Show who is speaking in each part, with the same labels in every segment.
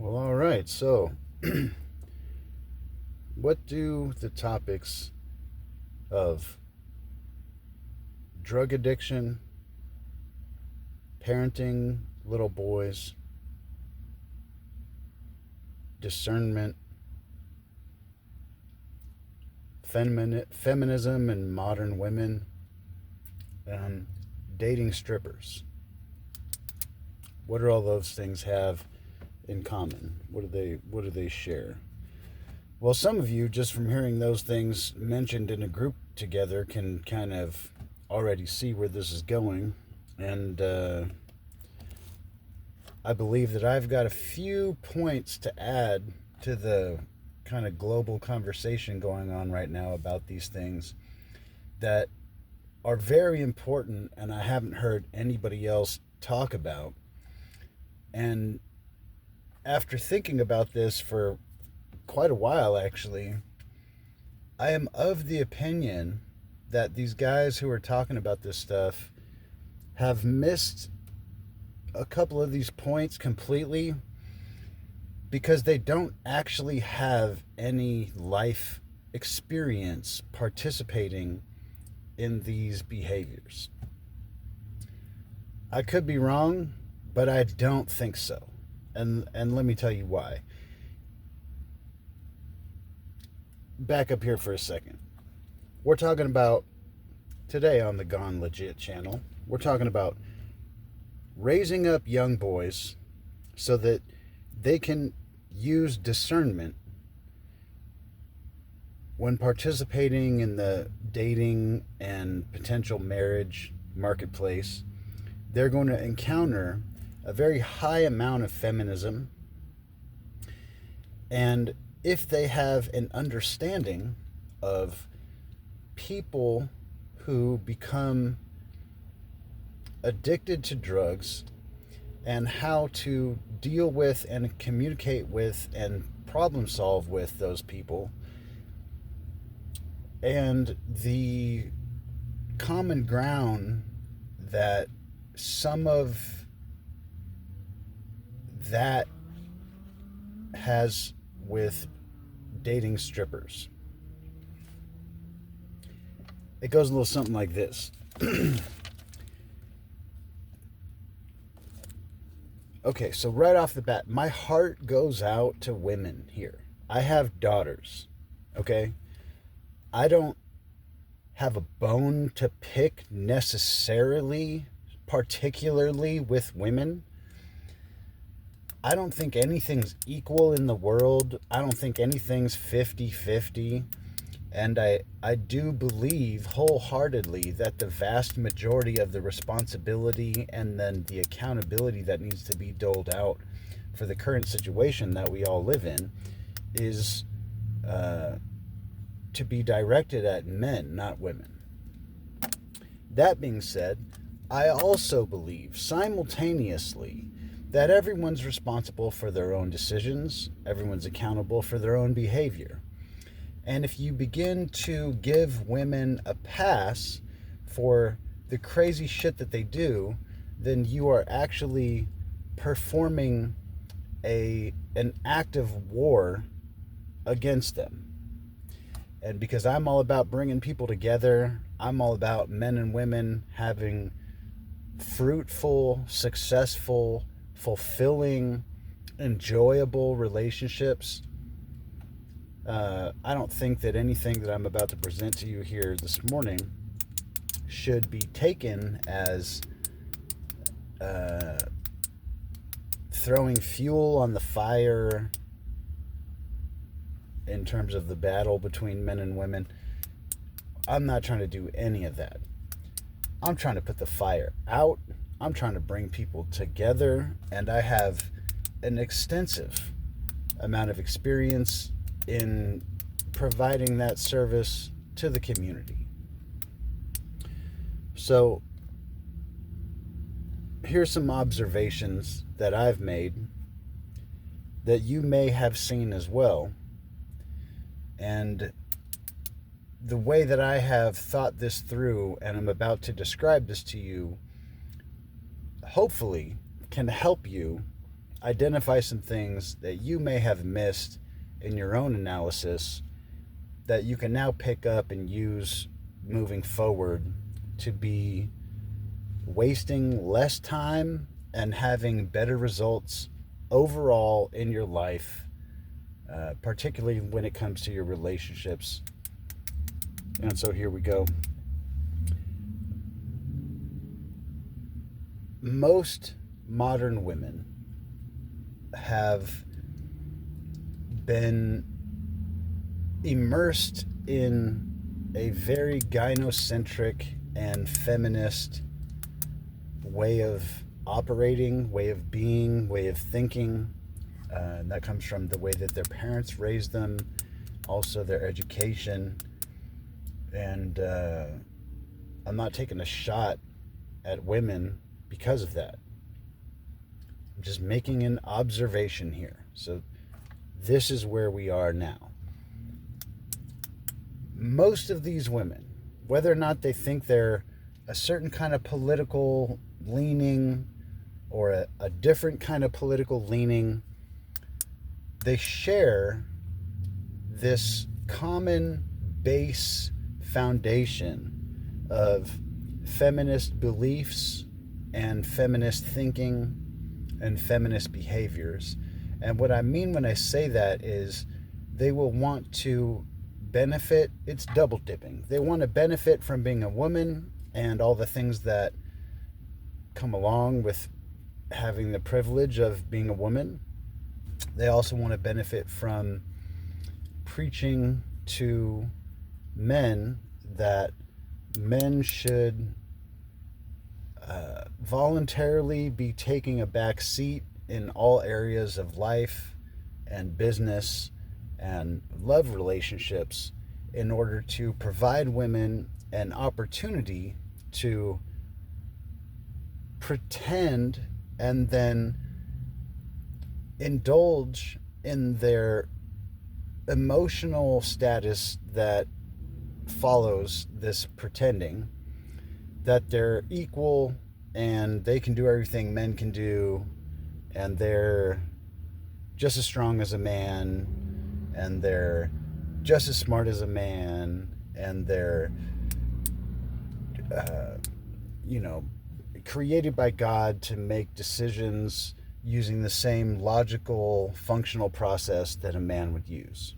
Speaker 1: Well, all right. So, what do the topics of drug addiction, parenting little boys, discernment, feminism and modern women, um, dating strippers, what do all those things have in common? What do they share? Well, some of you, just from hearing those things mentioned in a group together, can kind of already see where this is going. And I believe that I've got a few points to add to the kind of global conversation going on right now about these things that are very important and I haven't heard anybody else talk about. And after thinking about this for quite a while, actually, I am of the opinion that these guys who are talking about this stuff have missed a couple of these points completely because they don't actually have any life experience participating in these behaviors. I could be wrong, but I don't think so. And let me tell you why. Back up here for a second. We're talking about today on the Gone Legit channel, we're talking about raising up young boys so that they can use discernment when participating in the dating and potential marriage marketplace. They're going to encounter a very high amount of feminism, and if they have an understanding of people who become addicted to drugs and how to deal with and communicate with and problem solve with those people, and the common ground that some of that has with dating strippers. It goes a little something like this. Okay, so right off the bat, my heart goes out to women here. I have daughters, okay? I don't have a bone to pick necessarily, particularly with women. I don't think anything's equal in the world. I don't think anything's 50-50. And I do believe wholeheartedly that the vast majority of the responsibility and then the accountability that needs to be doled out for the current situation that we all live in is to be directed at men, not women. That being said, I also believe simultaneously that everyone's responsible for their own decisions, everyone's accountable for their own behavior. And if you begin to give women a pass for the crazy shit that they do, then you are actually performing an act of war against them. And because I'm all about bringing people together, I'm all about men and women having fruitful, successful, fulfilling, enjoyable relationships. I don't think that anything that I'm about to present to you here this morning should be taken as throwing fuel on the fire in terms of the battle between men and women. I'm not trying to do any of that. I'm trying to put the fire out. I'm trying to bring people together, and I have an extensive amount of experience in providing that service to the community. So here's some observations that I've made that you may have seen as well. And the way that I have thought this through and I'm about to describe this to you hopefully can help you identify some things that you may have missed in your own analysis that you can now pick up and use moving forward to be wasting less time and having better results overall in your life, particularly when it comes to your relationships. And so here we go. Most modern women have been immersed in a very gynocentric and feminist way of operating, way of being, way of thinking. And that comes from the way that their parents raised them, also their education. And I'm not taking a shot at women because of that. I'm just making an observation here. So this is where we are now. Most of these women, whether or not they think they're a certain kind of political leaning or a different kind of political leaning, they share this common base foundation of feminist beliefs and feminist thinking and feminist behaviors. And what I mean when I say that is they will want to benefit. It's double dipping. They want to benefit from being a woman and all the things that come along with having the privilege of being a woman. They also want to benefit from preaching to men that men should voluntarily be taking a back seat in all areas of life and business and love relationships in order to provide women an opportunity to pretend and then indulge in their emotional status that follows this pretending, that they're equal and they can do everything men can do, and they're just as strong as a man, and they're just as smart as a man, and they're created by God to make decisions using the same logical, functional process that a man would use.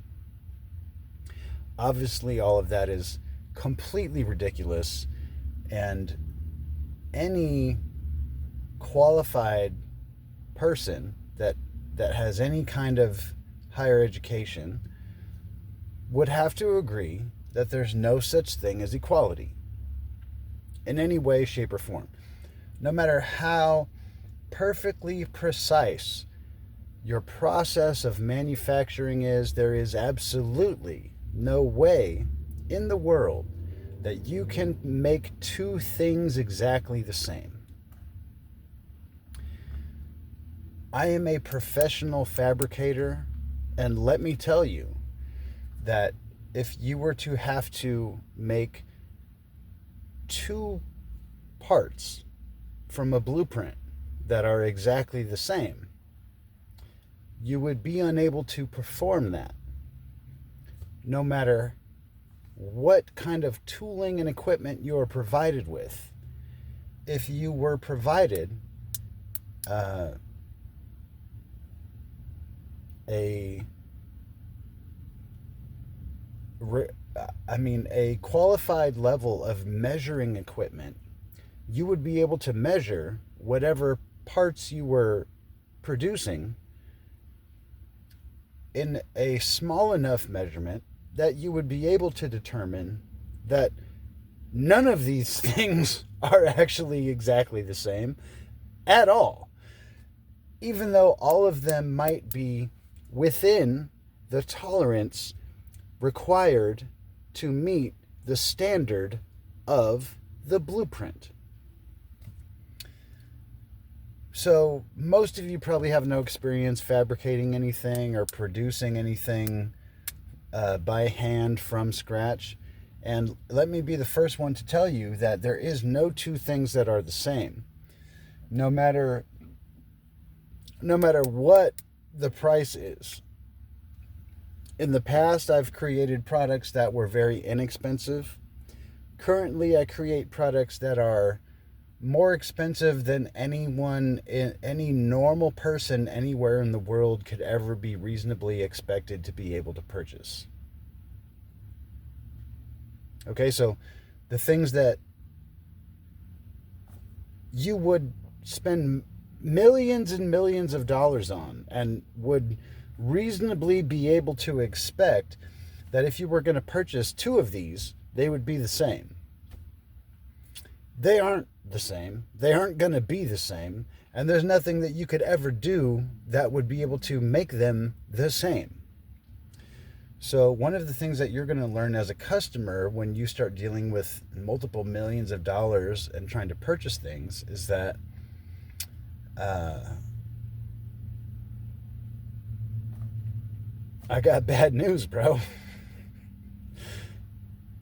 Speaker 1: Obviously, all of that is completely ridiculous, and any qualified person that has any kind of higher education would have to agree that there's no such thing as equality in any way, shape, or form. No matter how perfectly precise your process of manufacturing is, there is absolutely no way in the world that you can make two things exactly the same. I am a professional fabricator, and let me tell you that if you were to have to make two parts from a blueprint that are exactly the same, you would be unable to perform that, no matter what kind of tooling and equipment you are provided with. If you were provided a qualified level of measuring equipment, you would be able to measure whatever parts you were producing in a small enough measurement that you would be able to determine that none of these things are actually exactly the same at all, even though all of them might be within the tolerance required to meet the standard of the blueprint. So most of you probably have no experience fabricating anything or producing anything by hand from scratch. And let me be the first one to tell you that there is no two things that are the same. No matter no matter what the price is. In the past, I've created products that were very inexpensive. Currently, I create products that are more expensive than any normal person anywhere in the world could ever be reasonably expected to be able to purchase. Okay, so the things that you would spend millions and millions of dollars on and would reasonably be able to expect that if you were going to purchase two of these, they would be the same. They aren't the same. They aren't going to be the same. And there's nothing that you could ever do that would be able to make them the same. So one of the things that you're going to learn as a customer when you start dealing with multiple millions of dollars and trying to purchase things is that I got bad news, bro.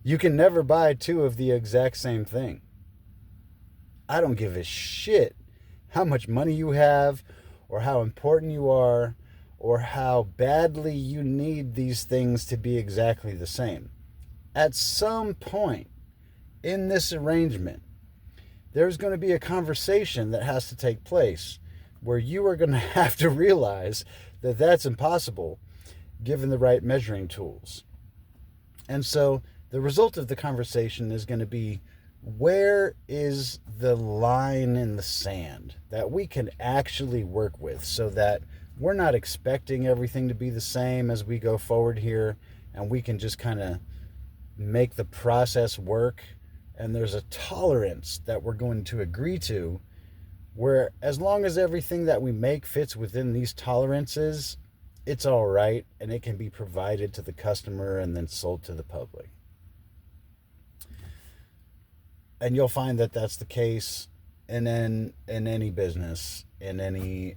Speaker 1: You can never buy two of the exact same thing. I don't give a shit how much money you have or how important you are or how badly you need these things to be exactly the same. At some point in this arrangement, there's going to be a conversation that has to take place where you are going to have to realize that that's impossible given the right measuring tools. And so the result of the conversation is going to be, where is the line in the sand that we can actually work with so that we're not expecting everything to be the same as we go forward here, and we can just kind of make the process work, and there's a tolerance that we're going to agree to where as long as everything that we make fits within these tolerances, it's all right, and it can be provided to the customer and then sold to the public. And you'll find that that's the case in any business, in any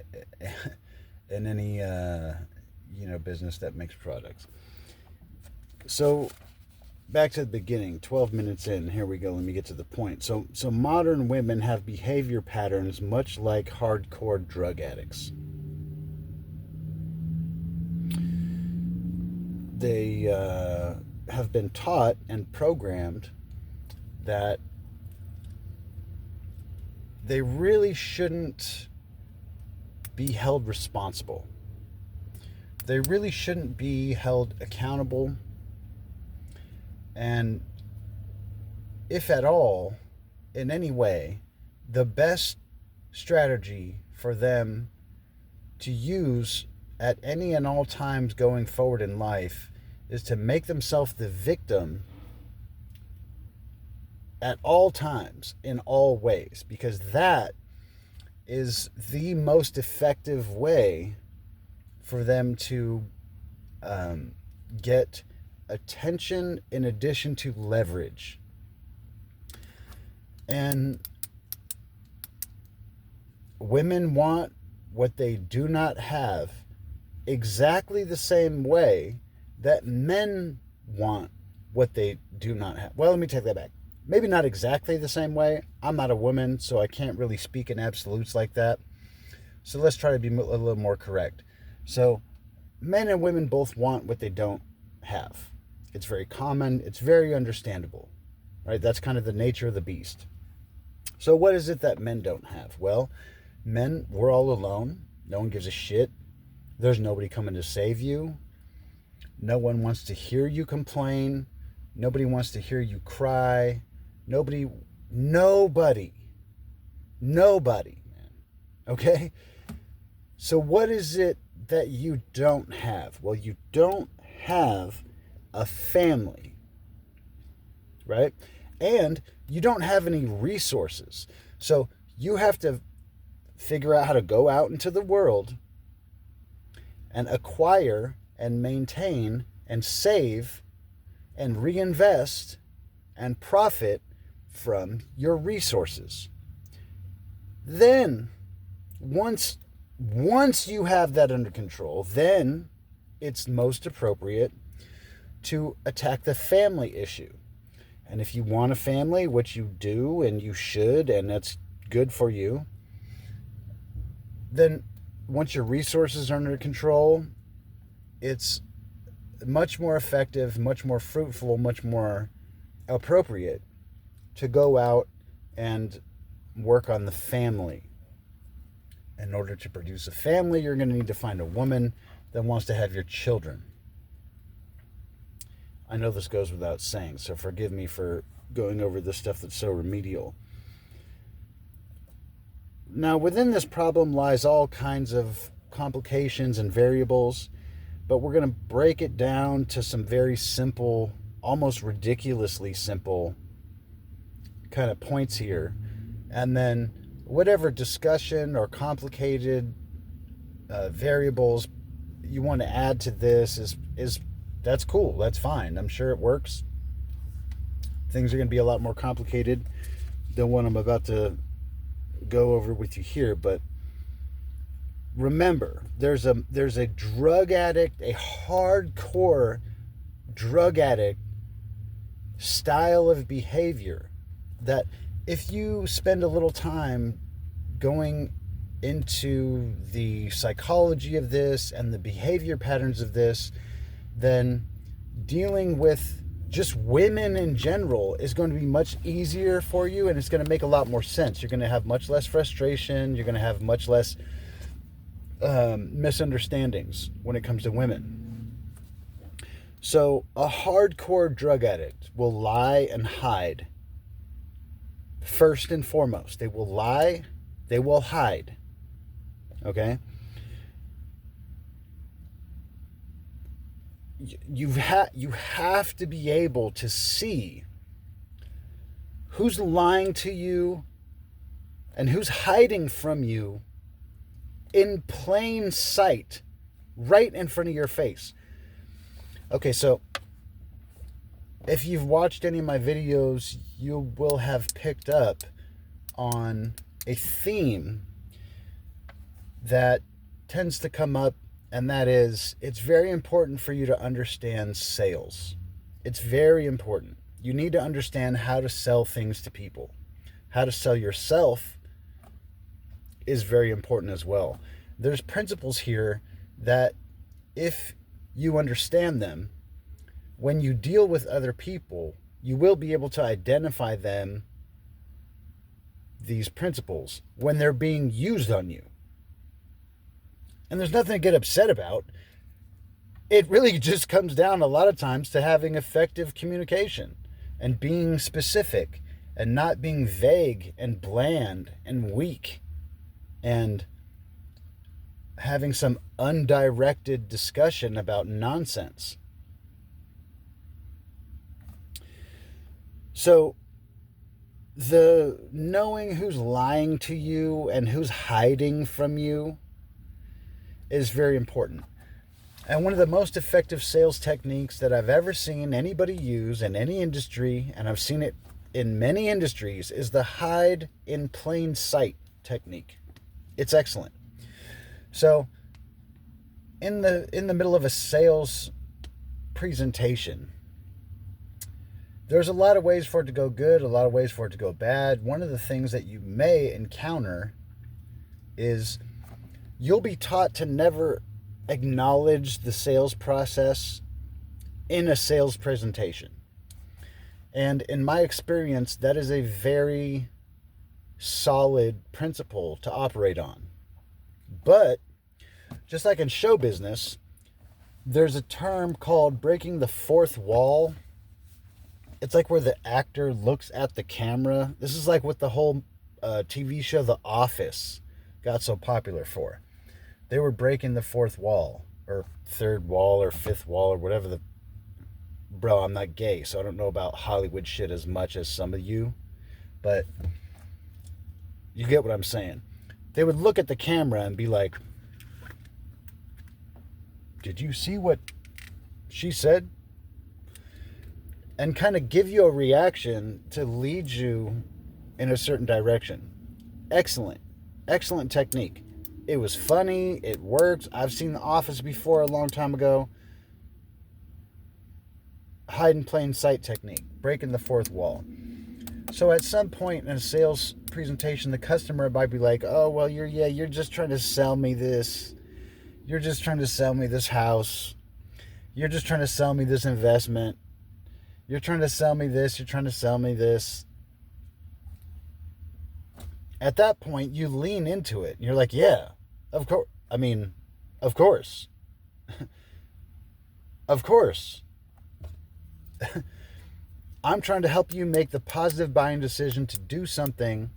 Speaker 1: business that makes products. So back to the beginning, 12 minutes in, here we go, let me get to the point. So modern women have behavior patterns much like hardcore drug addicts. They have been taught and programmed that they really shouldn't be held responsible. They really shouldn't be held accountable. And if at all, in any way, the best strategy for them to use at any and all times going forward in life is to make themselves the victim at all times, in all ways, because that is the most effective way for them to get attention in addition to leverage. And women want what they do not have exactly the same way that men want what they do not have. Well, let me take that back. Maybe not exactly the same way. I'm not a woman, so I can't really speak in absolutes like that. So let's try to be a little more correct. So men and women both want what they don't have. It's very common. It's very understandable, right? That's kind of the nature of the beast. So what is it that men don't have? Well, men, we're all alone. No one gives a shit. There's nobody coming to save you. No one wants to hear you complain. Nobody wants to hear you cry. Nobody, man. Okay? So what is it that you don't have? Well, you don't have a family, right? And you don't have any resources. So you have to figure out how to go out into the world and acquire and maintain and save and reinvest and profit from your resources. Then, once you have that under control, then it's most appropriate to attack the family issue. And if you want a family, which you do and you should, and that's good for you, then once your resources are under control, it's much more effective, much more fruitful, much more appropriate to go out and work on the family. In order to produce a family, you're going to need to find a woman that wants to have your children. I know this goes without saying, so forgive me for going over this stuff that's so remedial. Now, within this problem lies all kinds of complications and variables, but we're going to break it down to some very simple, almost ridiculously simple kind of points here. And then whatever discussion or complicated variables you want to add to this is that's cool. That's fine. I'm sure it works. Things are going to be a lot more complicated than what I'm about to go over with you here, but remember, there's a drug addict, a hardcore drug addict style of behavior that if you spend a little time going into the psychology of this and the behavior patterns of this, then dealing with just women in general is going to be much easier for you, and it's going to make a lot more sense. You're going to have much less frustration. You're going to have much less misunderstandings when it comes to women. So a hardcore drug addict will lie and hide. First and foremost, they will lie, they will hide. Okay? You have to be able to see who's lying to you and who's hiding from you in plain sight, right in front of your face. Okay, so if you've watched any of my videos, you will have picked up on a theme that tends to come up, and that is, it's very important for you to understand sales. It's very important. You need to understand how to sell things to people. How to sell yourself is very important as well. There's principles here that if you understand them, when you deal with other people, you will be able to identify them, these principles, when they're being used on you. And there's nothing to get upset about. It really just comes down a lot of times to having effective communication and being specific and not being vague and bland and weak and having some undirected discussion about nonsense. So the knowing who's lying to you and who's hiding from you is very important. And one of the most effective sales techniques that I've ever seen anybody use in any industry, and I've seen it in many industries, is the hide in plain sight technique. It's excellent. So in the middle of a sales presentation, there's a lot of ways for it to go good, a lot of ways for it to go bad. One of the things that you may encounter is you'll be taught to never acknowledge the sales process in a sales presentation. And in my experience, that is a very solid principle to operate on. But just like in show business, there's a term called breaking the fourth wall. It's like where the actor looks at the camera. This is like what the whole TV show The Office got so popular for. They were breaking the fourth wall, or third wall, or fifth wall, or whatever Bro, I'm not gay, so I don't know about Hollywood shit as much as some of you, but you get what I'm saying. They would look at the camera and be like, "Did you see what she said?" And kind of give you a reaction to lead you in a certain direction. Excellent. Excellent technique. It was funny. It worked. I've seen The Office before a long time ago. Hide in plain sight technique. Breaking the fourth wall. So at some point in a sales presentation, the customer might be like, "Oh, well, you're just trying to sell me this. You're just trying to sell me this house. You're just trying to sell me this investment. You're trying to sell me this. You're trying to sell me this." At that point, you lean into it. You're like, "Yeah, of course. I mean, of course. Of course. I'm trying to help you make the positive buying decision to do something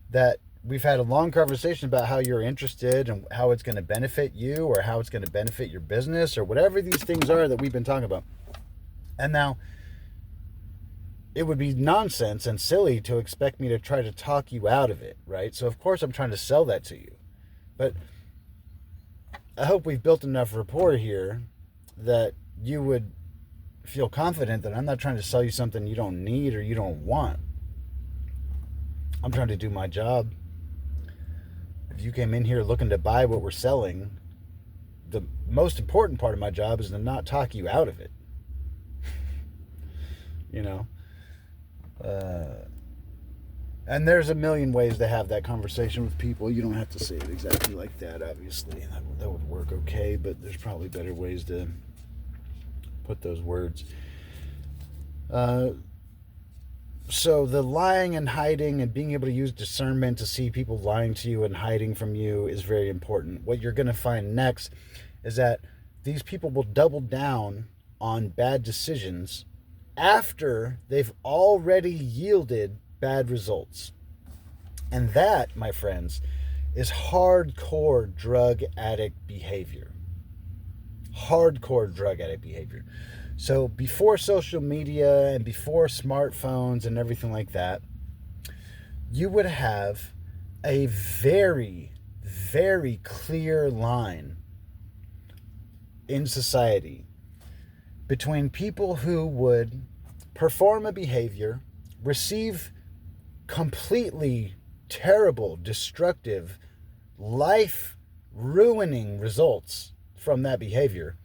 Speaker 1: that we've had a long conversation about how you're interested and how it's going to benefit you or how it's going to benefit your business or whatever these things are that we've been talking about." And now it would be nonsense and silly to expect me to try to talk you out of it, right? So of course I'm trying to sell that to you. But I hope we've built enough rapport here that you would feel confident that I'm not trying to sell you something you don't need or you don't want. I'm trying to do my job. If you came in here looking to buy what we're selling, the most important part of my job is to not talk you out of it. You know? And there's a million ways to have that conversation with people. You don't have to say it exactly like that, obviously. That would work okay, but there's probably better ways to put those words. So the lying and hiding and being able to use discernment to see people lying to you and hiding from you is very important. What you're going to find next is that these people will double down on bad decisions after they've already yielded bad results. And that, my friends, is hardcore drug addict behavior. Hardcore drug addict behavior. So before social media and before smartphones and everything like that, you would have a very, very clear line in society between people who would perform a behavior, receive completely terrible, destructive, life-ruining results from that behavior,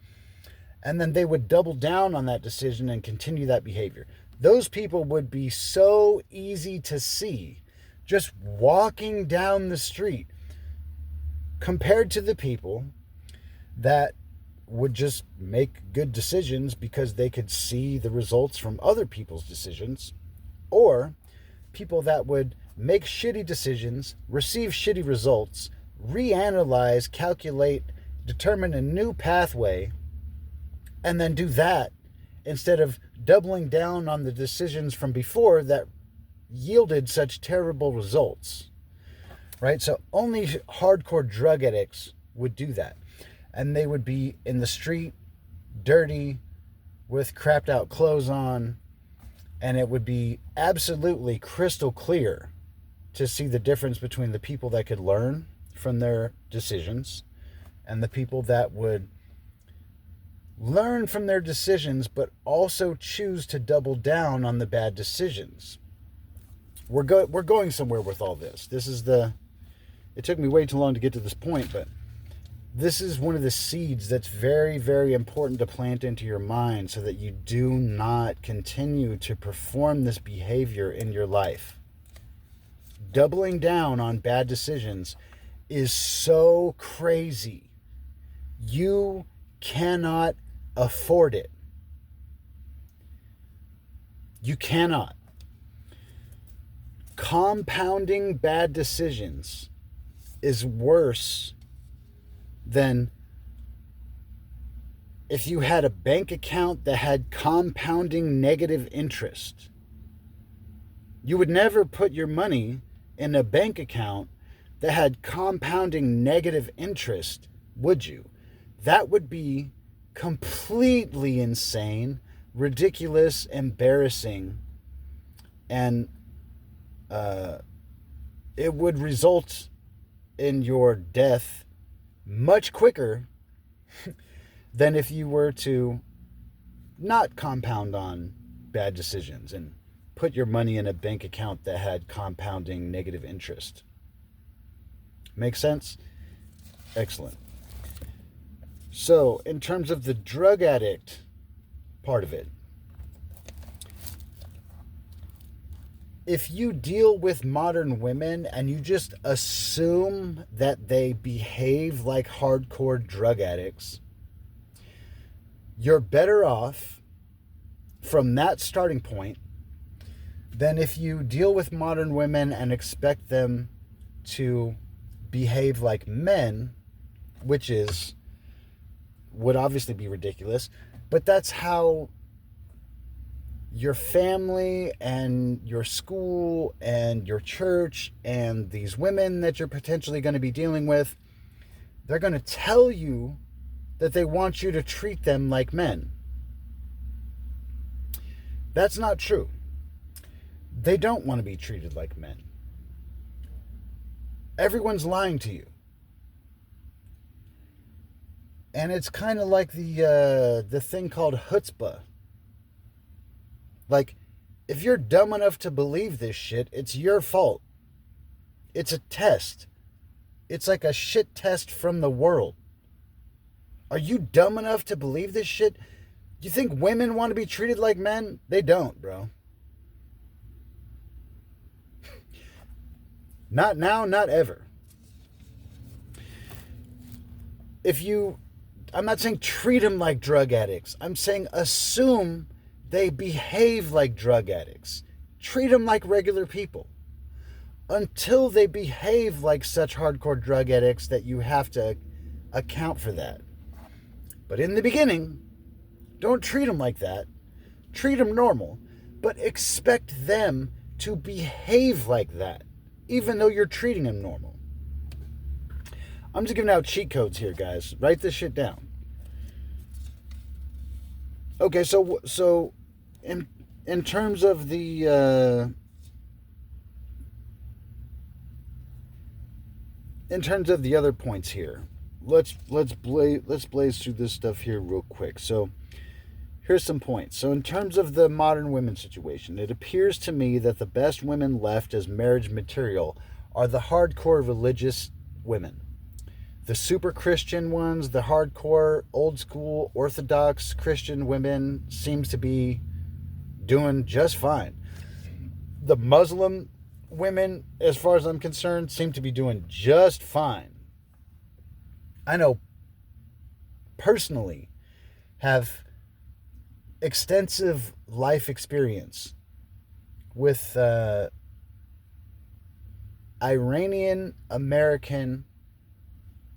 Speaker 1: and then they would double down on that decision and continue that behavior. Those people would be so easy to see just walking down the street compared to the people that would just make good decisions because they could see the results from other people's decisions, or people that would make shitty decisions, receive shitty results, reanalyze, calculate, determine a new pathway, and then do that instead of doubling down on the decisions from before that yielded such terrible results, right? So only hardcore drug addicts would do that. And they would be in the street, dirty, with crapped out clothes on, and it would be absolutely crystal clear to see the difference between the people that could learn from their decisions and the people that would learn from their decisions but also choose to double down on the bad decisions. We're going somewhere with all this. It took me way too long to get to this point, but this is one of the seeds that's very, very important to plant into your mind so that you do not continue to perform this behavior in your life. Doubling down on bad decisions is so crazy. You cannot afford it. You cannot. Compounding bad decisions is worse than if you had a bank account that had compounding negative interest. You would never put your money in a bank account that had compounding negative interest, would you? That would be completely insane, ridiculous, embarrassing, and it would result in your death much quicker than if you were to not compound on bad decisions and put your money in a bank account that had compounding negative interest. Make sense? Excellent. So, in terms of the drug addict part of it, if you deal with modern women and you just assume that they behave like hardcore drug addicts, you're better off from that starting point than if you deal with modern women and expect them to behave like men, which would obviously be ridiculous, but that's how your family and your school and your church and these women that you're potentially going to be dealing with, they're going to tell you that they want you to treat them like men. That's not true. They don't want to be treated like men. Everyone's lying to you. And it's kind of like the thing called chutzpah. Like, if you're dumb enough to believe this shit, it's your fault. It's a test. It's like a shit test from the world. Are you dumb enough to believe this shit? You think women want to be treated like men? They don't, bro. Not now, not ever. I'm not saying treat them like drug addicts. I'm saying assume they behave like drug addicts. Treat them like regular people. Until they behave like such hardcore drug addicts that you have to account for that. But in the beginning, don't treat them like that. Treat them normal. But expect them to behave like that, even though you're treating them normal. I'm just giving out cheat codes here, guys. Write this shit down. Okay, so in terms of the other points here, let's blaze through this stuff here real quick. So here's some points. So in terms of the modern women situation, it appears to me that the best women left as marriage material are the hardcore religious women. The super Christian ones, the hardcore, old school, Orthodox Christian women seems to be doing just fine. The Muslim women, as far as I'm concerned, seem to be doing just fine. I know personally have extensive life experience with Iranian American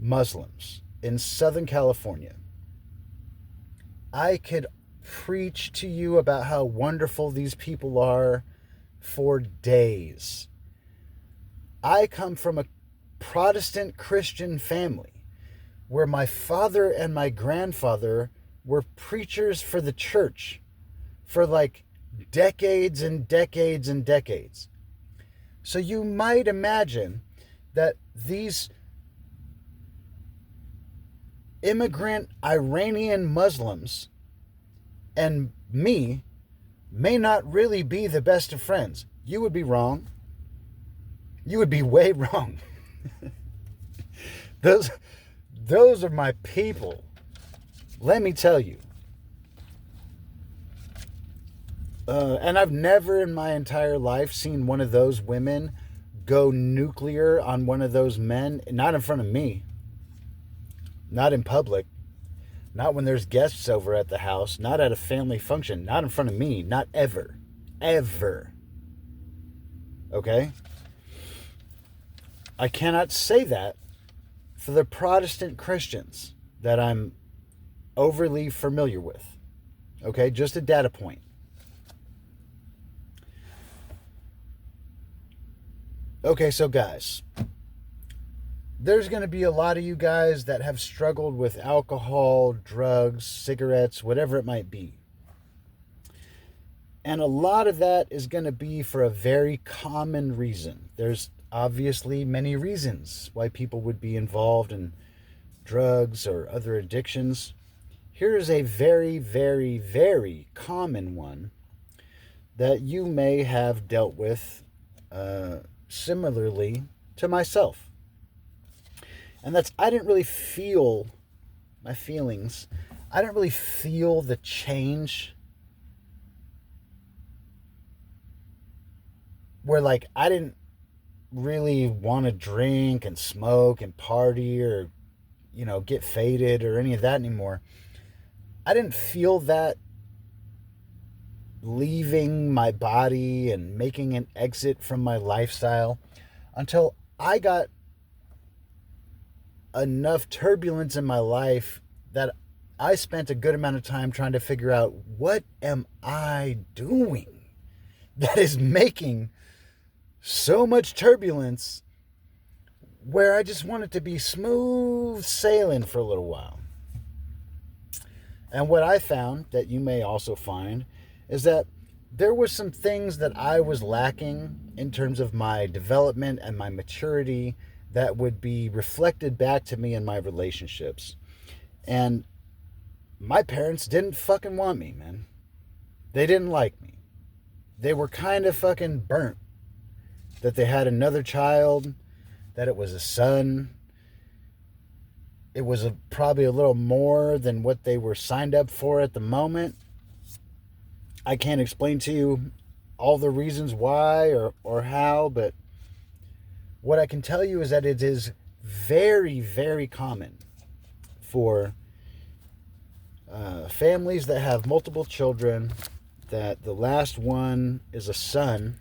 Speaker 1: Muslims in Southern California. I could preach to you about how wonderful these people are for days. I come from a Protestant Christian family where my father and my grandfather were preachers for the church for like decades and decades and decades. So you might imagine that these immigrant Iranian Muslims and me may not really be the best of friends. You would be wrong. You would be way wrong. Those are my people. Let me tell you. And I've never in my entire life seen one of those women go nuclear on one of those men. Not in front of me. Not in public. Not when there's guests over at the house. Not at a family function. Not in front of me. Not ever. Ever. Okay? I cannot say that for the Protestant Christians that I'm overly familiar with. Okay? Just a data point. Okay, so guys, there's going to be a lot of you guys that have struggled with alcohol, drugs, cigarettes, whatever it might be. And a lot of that is going to be for a very common reason. There's obviously many reasons why people would be involved in drugs or other addictions. Here is a very, very, very common one that you may have dealt with similarly to myself. And that's, I didn't really feel my feelings. I didn't really feel the change where like I didn't really want to drink and smoke and party or, get faded or any of that anymore. I didn't feel that leaving my body and making an exit from my lifestyle until I got enough turbulence in my life that I spent a good amount of time trying to figure out, what am I doing that is making so much turbulence where I just want it to be smooth sailing for a little while. And what I found, that you may also find, is that there were some things that I was lacking in terms of my development and my maturity that would be reflected back to me in my relationships. And my parents didn't fucking want me, man. They didn't like me. They were kind of fucking burnt that they had another child, that it was a son. It was probably a little more than what they were signed up for at the moment. I can't explain to you all the reasons why or how, but what I can tell you is that it is very, very common for families that have multiple children, that the last one is a son,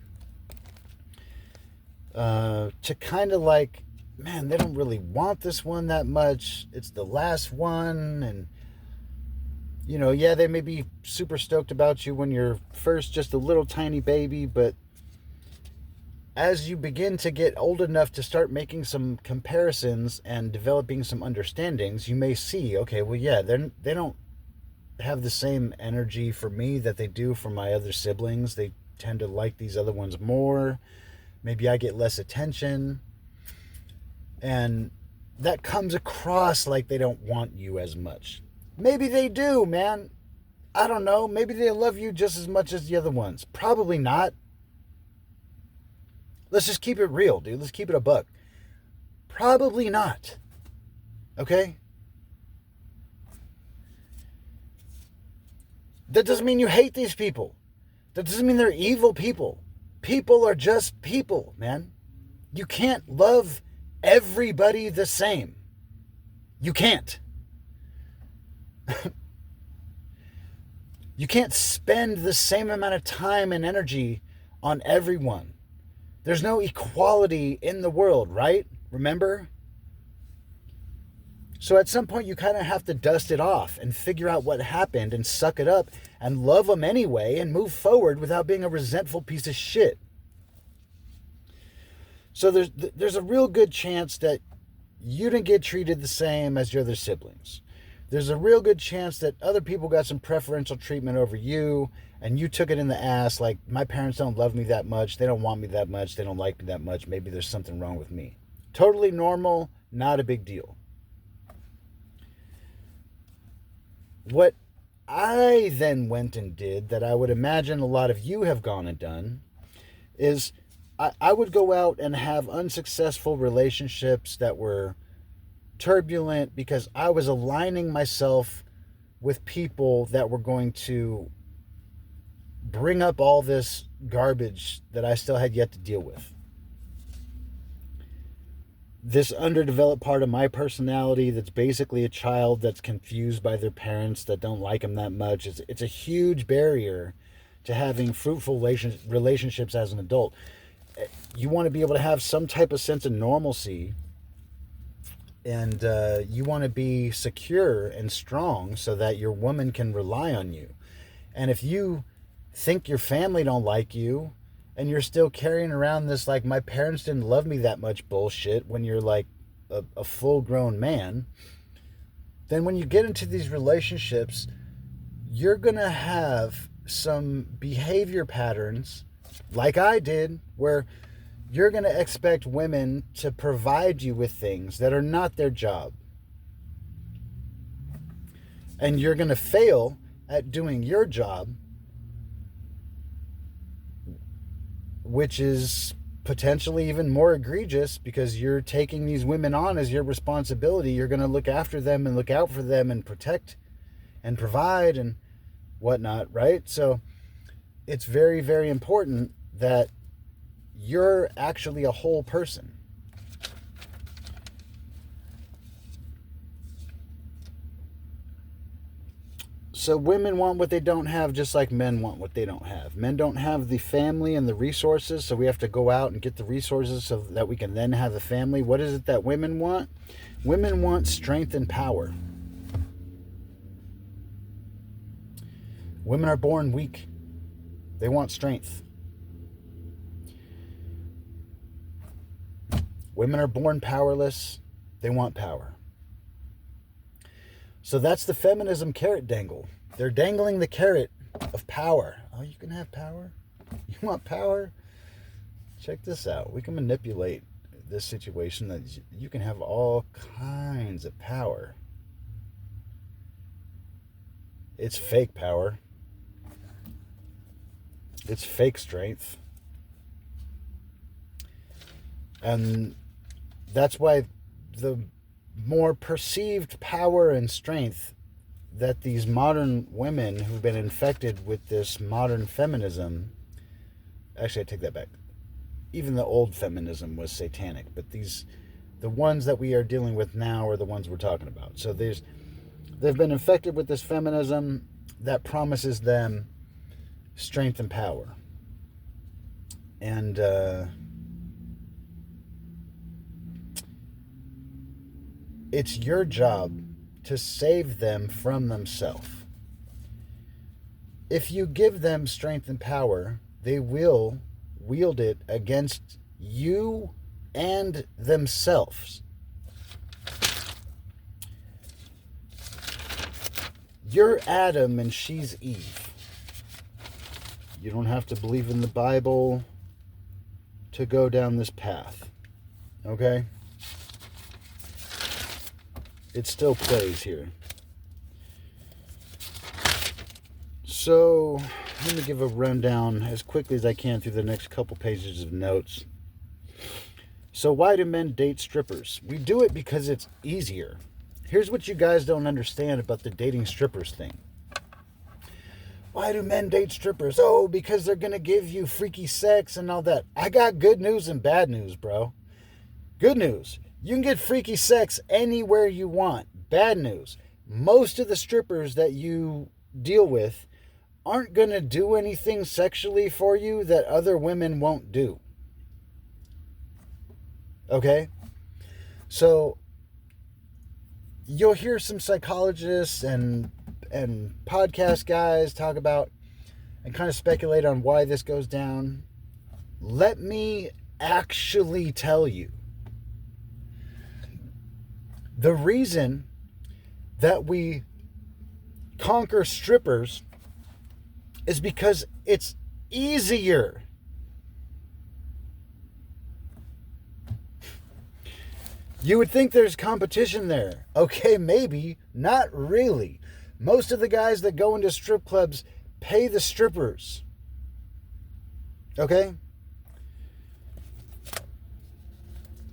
Speaker 1: to kind of like, man, they don't really want this one that much. It's the last one. And, yeah, they may be super stoked about you when you're first just a little tiny baby. But as you begin to get old enough to start making some comparisons and developing some understandings, you may see, okay, well, yeah, they don't have the same energy for me that they do for my other siblings. They tend to like these other ones more. Maybe I get less attention. And that comes across like they don't want you as much. Maybe they do, man. I don't know. Maybe they love you just as much as the other ones. Probably not. Let's just keep it real, dude. Let's keep it a buck. Probably not. Okay? That doesn't mean you hate these people. That doesn't mean they're evil people. People are just people, man. You can't love everybody the same. You can't. You can't spend the same amount of time and energy on everyone. There's no equality in the world, right? Remember? So at some point you kind of have to dust it off and figure out what happened and suck it up and love them anyway and move forward without being a resentful piece of shit. So there's a real good chance that you didn't get treated the same as your other siblings. There's a real good chance that other people got some preferential treatment over you and you took it in the ass, like, my parents don't love me that much, they don't want me that much, they don't like me that much, maybe there's something wrong with me. Totally normal, not a big deal. What I then went and did, that I would imagine a lot of you have gone and done, is I would go out and have unsuccessful relationships that were turbulent because I was aligning myself with people that were going to bring up all this garbage that I still had yet to deal with. This underdeveloped part of my personality that's basically a child that's confused by their parents that don't like them that much. It's a huge barrier to having fruitful relationships as an adult. You want to be able to have some type of sense of normalcy, and you want to be secure and strong so that your woman can rely on you. And if you think your family don't like you and you're still carrying around this, like, my parents didn't love me that much bullshit when you're like a full-grown man, then when you get into these relationships, you're going to have some behavior patterns like I did, where you're going to expect women to provide you with things that are not their job. And you're going to fail at doing your job, which is potentially even more egregious because you're taking these women on as your responsibility. You're going to look after them and look out for them and protect and provide and whatnot, right? So it's very, very important that you're actually a whole person. So women want what they don't have, just like men want what they don't have. Men don't have the family and the resources, so we have to go out and get the resources so that we can then have a family. What is it that women want? Women want strength and power. Women are born weak. They want strength. Women are born powerless. They want power. So that's the feminism carrot dangle. They're dangling the carrot of power. Oh, you can have power? You want power? Check this out. We can manipulate this situation that you can have all kinds of power. It's fake power. It's fake strength. And that's why the more perceived power and strength that these modern women who've been infected with this modern feminism, actually I take that back, even the old feminism was satanic, but the ones that we are dealing with now are the ones we're talking about. So they've been infected with this feminism that promises them strength and power. And it's your job to save them from themselves. If you give them strength and power, they will wield it against you and themselves. You're Adam and she's Eve. You don't have to believe in the Bible to go down this path. Okay? It still plays here. So, let me give a rundown as quickly as I can through the next couple pages of notes. So, why do men date strippers? We do it because it's easier. Here's what you guys don't understand about the dating strippers thing. Why do men date strippers? Oh, because they're going to give you freaky sex and all that. I got good news and bad news, bro. Good news. You can get freaky sex anywhere you want. Bad news. Most of the strippers that you deal with aren't going to do anything sexually for you that other women won't do. Okay? So, you'll hear some psychologists and podcast guys talk about and kind of speculate on why this goes down. Let me actually tell you. The reason that we conquer strippers is because it's easier. You would think there's competition there. Okay, maybe. Not really. Most of the guys that go into strip clubs pay the strippers. Okay?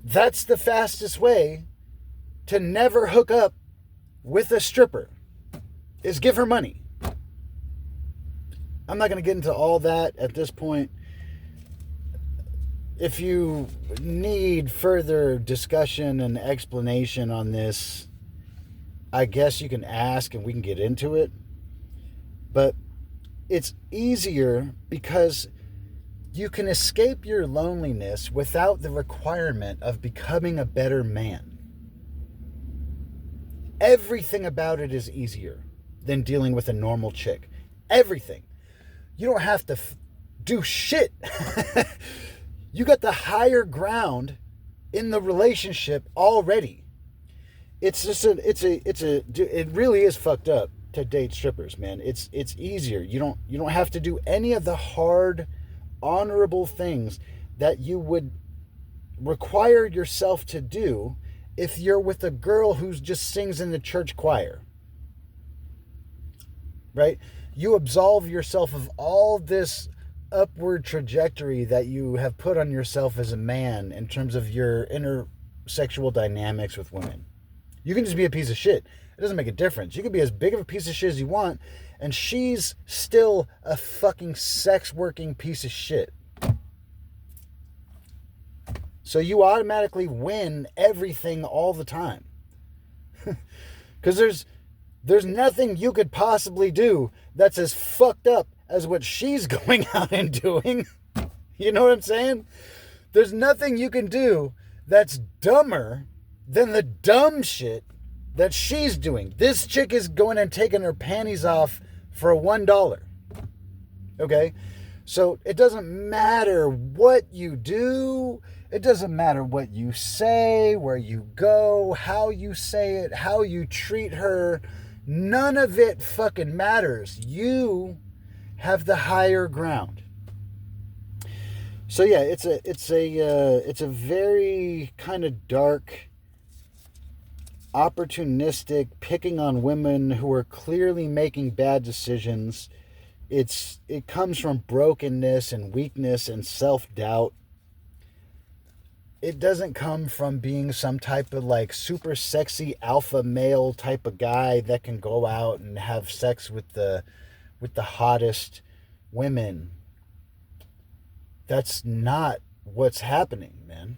Speaker 1: That's the fastest way to never hook up with a stripper, is give her money. I'm not going to get into all that at this point. If you need further discussion and explanation on this, I guess you can ask and we can get into it. But it's easier because you can escape your loneliness without the requirement of becoming a better man. Everything about it is easier than dealing with a normal chick. Everything. You don't have to do shit. You got the higher ground in the relationship already. It's just it really is fucked up to date strippers, man. It's easier. You don't have to do any of the hard, honorable things that you would require yourself to do if you're with a girl who just sings in the church choir. Right? You absolve yourself of all this upward trajectory that you have put on yourself as a man in terms of your intersexual dynamics with women. You can just be a piece of shit. It doesn't make a difference. You can be as big of a piece of shit as you want, and she's still a fucking sex-working piece of shit. So you automatically win everything all the time. Because there's nothing you could possibly do that's as fucked up as what she's going out and doing. You know what I'm saying? There's nothing you can do that's dumber than the dumb shit that she's doing. This chick is going and taking her panties off for $1. Okay? So it doesn't matter what you do. It doesn't matter what you say, where you go, how you say it, how you treat her. None of it fucking matters. You have the higher ground. So yeah, it's a very kind of dark, opportunistic, picking on women who are clearly making bad decisions. It comes from brokenness and weakness and self-doubt. It doesn't come from being some type of like super sexy alpha male type of guy that can go out and have sex with the hottest women. That's not what's happening, man.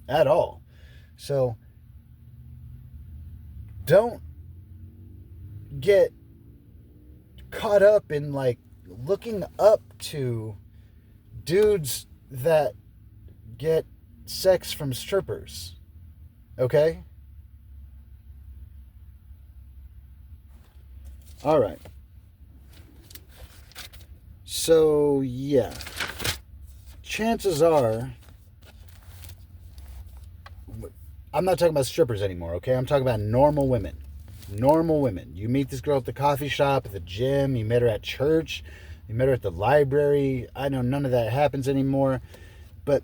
Speaker 1: At all. So don't get caught up in like looking up to dudes that get sex from strippers. Okay? All right. So, yeah. Chances are, I'm not talking about strippers anymore, okay? I'm talking about normal women. Normal women. You meet this girl at the coffee shop, at the gym, you met her at church, you met her at the library. I know none of that happens anymore. But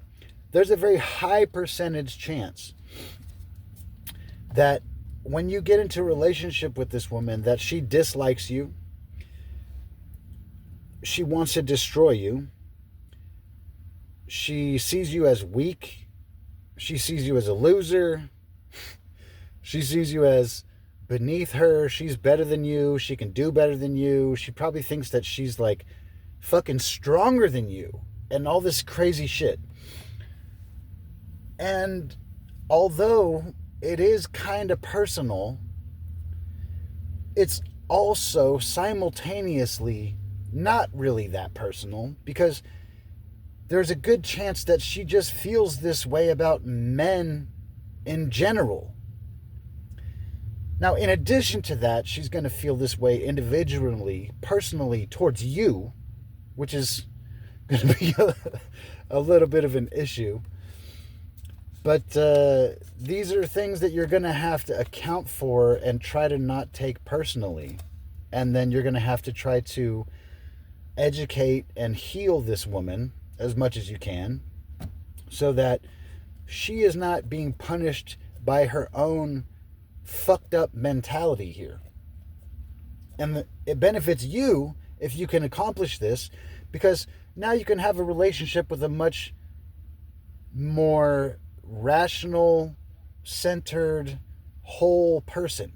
Speaker 1: there's a very high percentage chance that when you get into a relationship with this woman, that she dislikes you, she wants to destroy you, she sees you as weak, she sees you as a loser, she sees you as beneath her, she's better than you, she can do better than you, she probably thinks that she's like fucking stronger than you, and all this crazy shit. And although it is kind of personal, it's also simultaneously not really that personal, because there's a good chance that she just feels this way about men in general. Now, in addition to that, she's going to feel this way individually, personally, towards you, which is going to be a little bit of an issue. But these are things that you're going to have to account for and try to not take personally. And then you're going to have to try to educate and heal this woman as much as you can, so that she is not being punished by her own fucked up mentality here. And it benefits you if you can accomplish this, because now you can have a relationship with a much more rational, centered, whole person,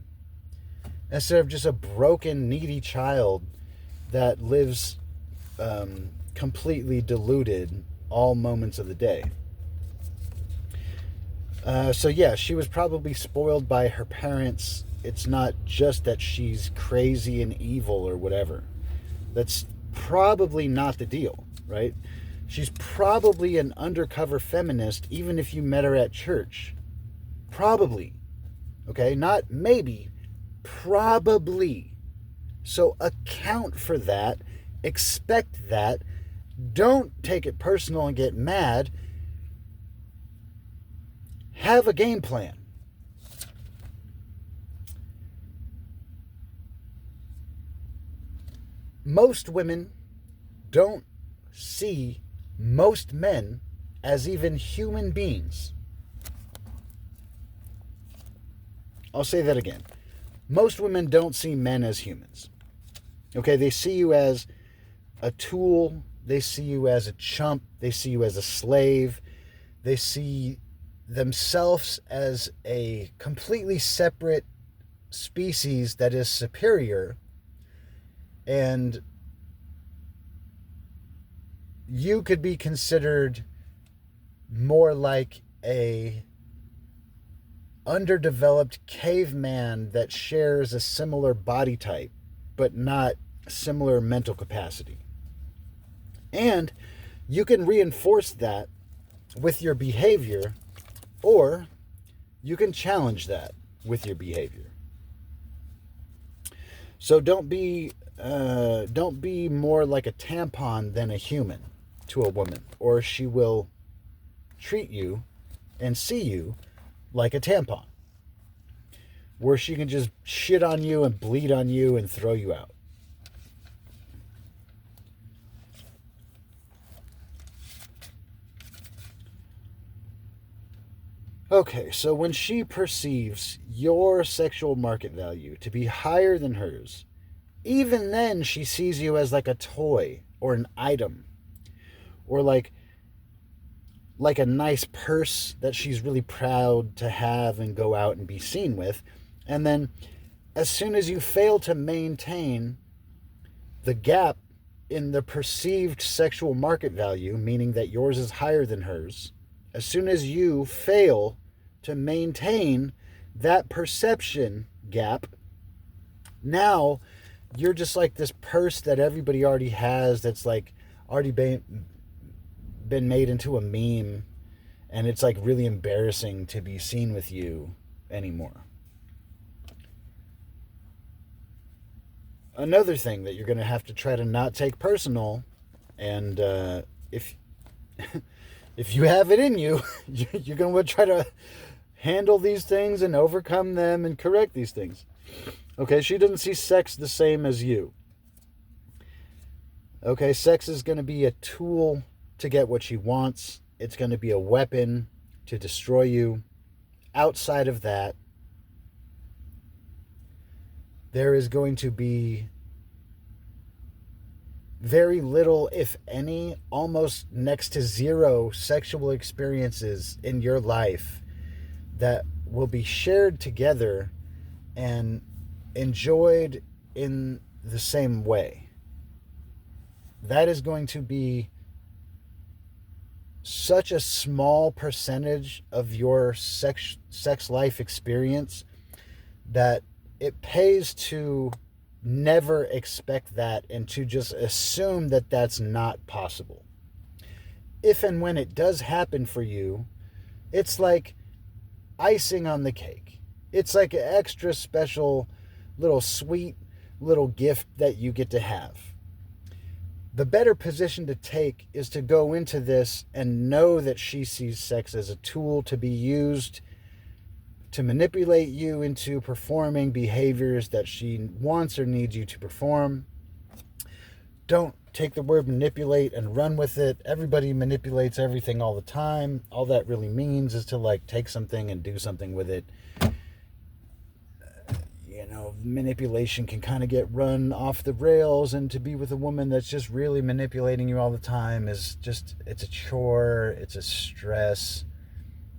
Speaker 1: instead of just a broken, needy child that lives completely deluded all moments of the day. So yeah, she was probably spoiled by her parents. It's not just that she's crazy and evil or whatever. That's probably not the deal, right? She's probably an undercover feminist, even if you met her at church. Probably. Okay? Not maybe. Probably. So account for that. Expect that. Don't take it personal and get mad. Have a game plan. Most women don't see most men as even human beings. I'll say that again. Most women don't see men as humans. Okay, they see you as a tool. They see you as a chump. They see you as a slave. They see themselves as a completely separate species that is superior, and you could be considered more like a underdeveloped caveman that shares a similar body type, but not similar mental capacity. And you can reinforce that with your behavior, or you can challenge that with your behavior. So don't be more like a tampon than a human to a woman, or she will treat you and see you like a tampon, where she can just shit on you and bleed on you and throw you out. Okay, so when she perceives your sexual market value to be higher than hers, even then she sees you as like a toy or an item, or like a nice purse that she's really proud to have and go out and be seen with. And then as soon as you fail to maintain the gap in the perceived sexual market value, meaning that yours is higher than hers, as soon as you fail to maintain that perception gap, now you're just like this purse that everybody already has, that's like already been made into a meme, and it's like really embarrassing to be seen with you anymore. Another thing that you're going to have to try to not take personal, and if you have it in you, you're going to try to handle these things and overcome them and correct these things. Okay, she doesn't see sex the same as you. Okay, sex is going to be a tool to get what she wants. It's going to be a weapon to destroy you. Outside of that, there is going to be very little, if any, almost next to zero sexual experiences in your life that will be shared together and enjoyed in the same way. That is going to be such a small percentage of your sex life experience that it pays to never expect that and to just assume that that's not possible. If and when it does happen for you, it's like icing on the cake. It's like an extra special little sweet little gift that you get to have. The better position to take is to go into this and know that she sees sex as a tool to be used to manipulate you into performing behaviors that she wants or needs you to perform. Don't take the word manipulate and run with it. Everybody manipulates everything all the time. All that really means is to like take something and do something with it. Manipulation can kind of get run off the rails, and to be with a woman that's just really manipulating you all the time is just, it's a chore, it's a stress,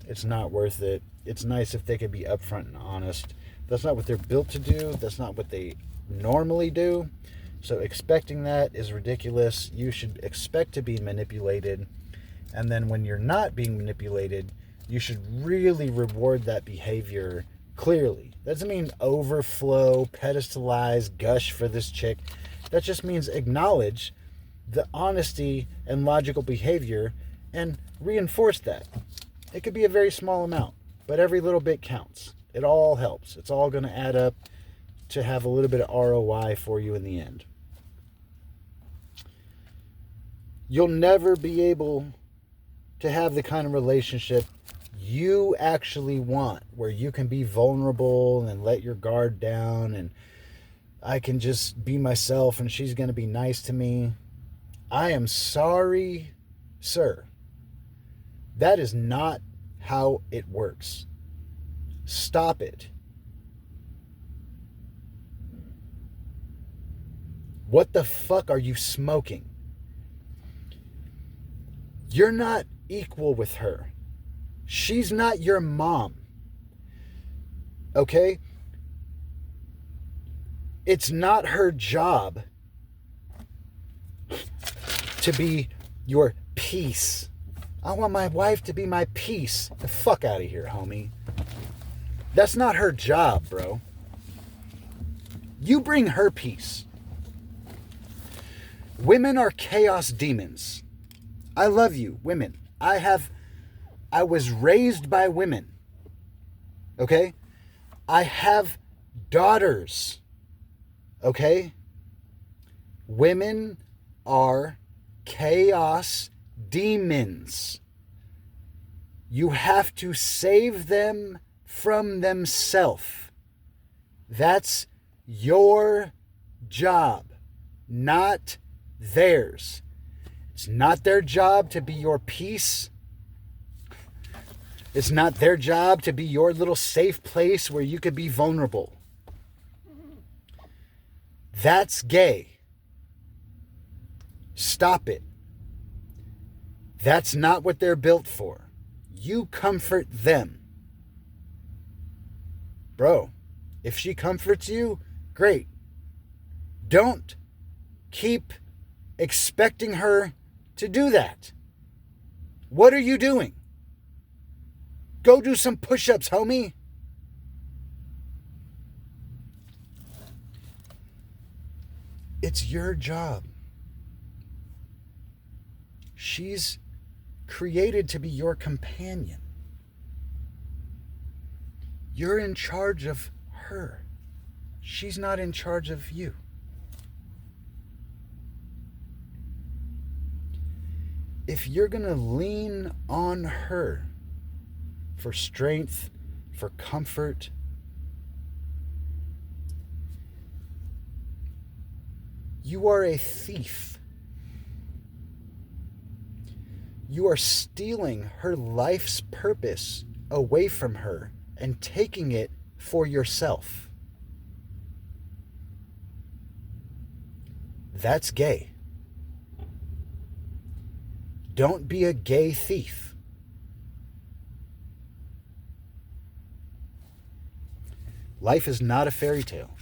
Speaker 1: it's not worth it. It's nice if they could be upfront and honest. That's not what they're built to do. That's not what they normally do. So expecting that is ridiculous. You should expect to be manipulated. And then when you're not being manipulated, you should really reward that behavior clearly. That doesn't mean overflow, pedestalize, gush for this chick. That just means acknowledge the honesty and logical behavior and reinforce that. It could be a very small amount, but every little bit counts. It all helps. It's all going to add up to have a little bit of ROI for you in the end. You'll never be able to have the kind of relationship you actually want, where you can be vulnerable and let your guard down and I can just be myself and she's going to be nice to me. I am sorry, sir. That is not how it works. Stop it. What the fuck are you smoking? You're not equal with her. She's not your mom. Okay? It's not her job to be your peace. I want my wife to be my peace. The fuck out of here, homie. That's not her job, bro. You bring her peace. Women are chaos demons. I love you, women. I was raised by women. Okay? I have daughters. Okay? Women are chaos demons. You have to save them from themselves. That's your job, not theirs. It's not their job to be your peace. It's not their job to be your little safe place where you could be vulnerable. That's gay. Stop it. That's not what they're built for. You comfort them. Bro, if she comforts you, great. Don't keep expecting her to do that. What are you doing? Go do some push-ups, homie. It's your job. She's created to be your companion. You're in charge of her. She's not in charge of you. If you're going to lean on her for strength, for comfort, you are a thief. You are stealing her life's purpose away from her and taking it for yourself. That's gay. Don't be a gay thief. Life is not a fairy tale.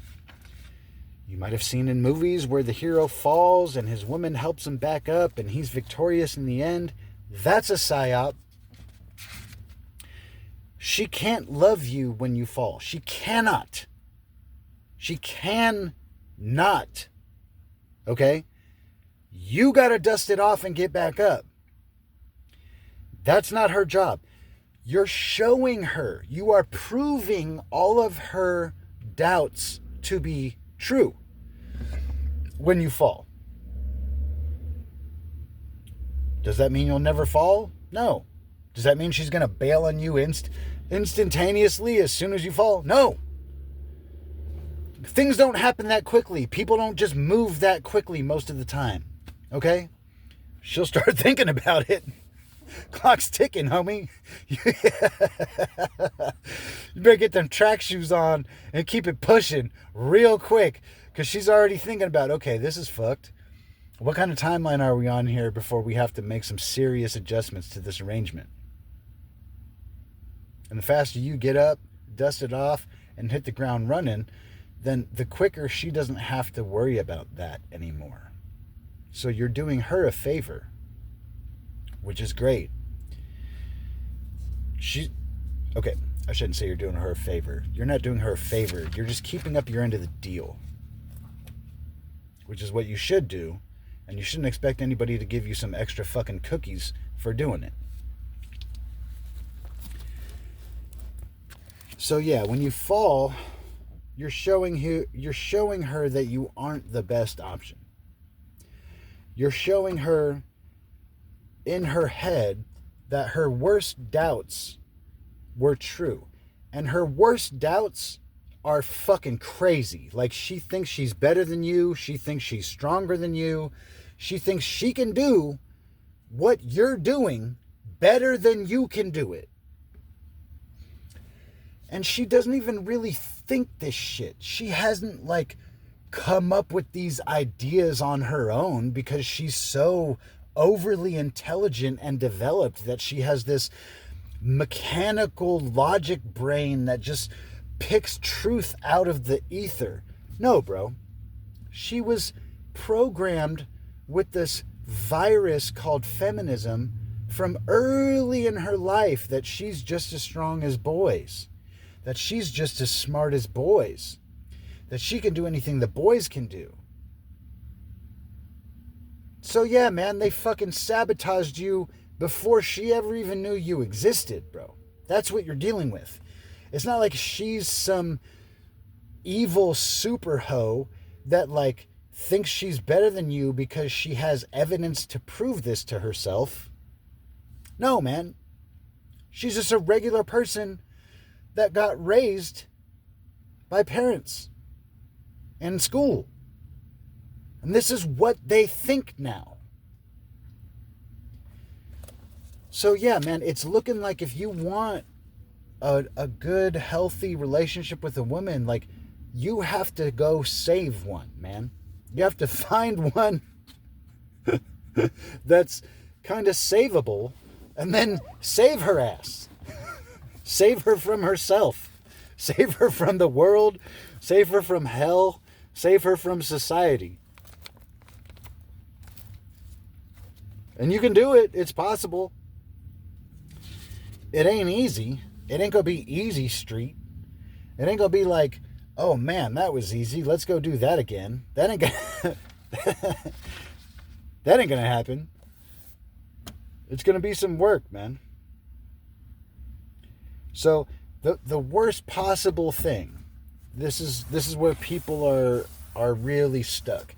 Speaker 1: You might have seen in movies where the hero falls and his woman helps him back up and he's victorious in the end. That's a psyop. She can't love you when you fall. She cannot. She cannot. Okay? You got to dust it off and get back up. That's not her job. You're showing her. You are proving all of her doubts to be true when you fall. Does that mean you'll never fall? No. Does that mean she's going to bail on you instantaneously as soon as you fall? No. Things don't happen that quickly. People don't just move that quickly most of the time. Okay? She'll start thinking about it. Clock's ticking, homie. You better get them track shoes on and keep it pushing real quick, because she's already thinking about, okay, this is fucked. What kind of timeline are we on here before we have to make some serious adjustments to this arrangement? And the faster you get up, dust it off, and hit the ground running, then the quicker she doesn't have to worry about that anymore. So you're doing her a favor, which is great. Okay, I shouldn't say you're doing her a favor. You're not doing her a favor. You're just keeping up your end of the deal, which is what you should do. And you shouldn't expect anybody to give you some extra fucking cookies for doing it. So yeah, when you fall, you're showing her that you aren't the best option. You're showing her in her head that her worst doubts were true. And her worst doubts are fucking crazy. Like, she thinks she's better than you. She thinks she's stronger than you. She thinks she can do what you're doing better than you can do it. And she doesn't even really think this shit. She hasn't, come up with these ideas on her own because she's so overly intelligent and developed that she has this mechanical logic brain that just picks truth out of the ether. No, bro. She was programmed with this virus called feminism from early in her life that she's just as strong as boys, that she's just as smart as boys, that she can do anything the boys can do. So yeah, man, they fucking sabotaged you before she ever even knew you existed, bro. That's what you're dealing with. It's not like she's some evil super hoe that like thinks she's better than you because she has evidence to prove this to herself. No, man. She's just a regular person that got raised by parents in school. And this is what they think now. So yeah, man, it's looking like if you want a good, healthy relationship with a woman, like, you have to go save one, man. You have to find one that's kind of savable and then save her ass. Save her from herself. Save her from the world. Save her from hell. Save her from society. And you can do it. It's possible. It ain't easy. It ain't going to be easy street. It ain't going to be like, oh man, that was easy. Let's go do that again. That ain't gonna that ain't gonna happen. It's gonna be some work, man. So the worst possible thing, this is where people are really stuck.